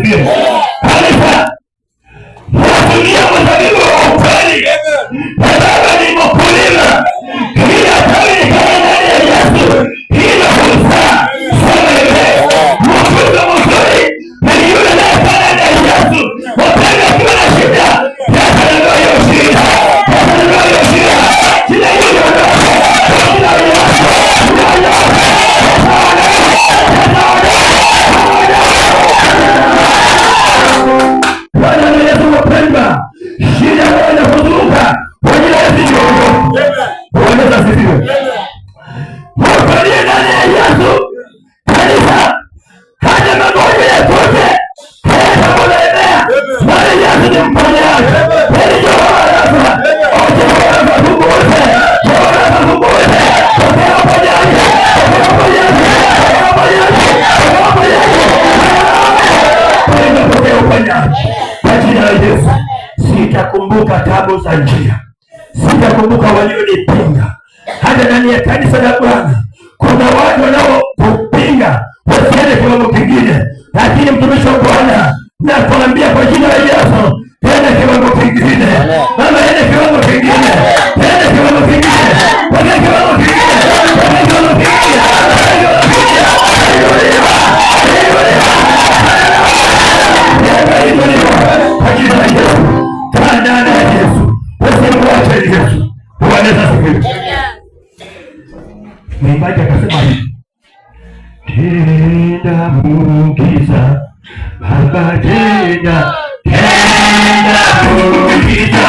asifiwe. Kanisa, natumia mzabibu wa ukweli. Baba ni mkulima. Kila tawi likae ndani ya Yesu. Hilo fursa. Sema hivi. Mkuzo mzuri. Ni yule anayefanya ndani ya Yesu. Wapenda kiwa na shida. Yesu anatoa hiyo shida. Yesu anatoa hiyo shida. Shida hiyo ndio. Shida hiyo. Bwana Yesu mpendwa. Shida wewe inakuzunguka. Kwa jina la Yesu. Bwana asifiwe. Mwapalie ndani ya Yesu. Kanisa. Hata magonjwa ya kote. Hata kulemea. Bwana Yesu ni mponyaji. Heri Jehova Rafa. Jehova Rafa kukuze. Jehova Rafa kukuze. Pokea uponyaji. Pokea uponyaji. Pokea uponyaji. Pokea uponyaji. Pokea uponyaji. Kwa jina la Yesu. Sitakumbuka tabu za njia. Sitakumbuka walionipinga. Hata ndani ya kanisa la Bwana kuna watu wanaokupinga wasiende kiwango kingine, lakini mtumishi wa Bwana nakwambia kwa jina la Yesu, tenda kiwango kingine. Mama, ende kiwango kingine. Tenda kiwango kingine. Tenda kiwango kingine. Tenda kiwango kingine. Kwa jina la Yesu. Kaa ndani ya Yesu. Usimwache Yesu. Bwana asifiwe. Mwimbaji akasema hivi. Tenda muujiza Baba, tenda muujiza.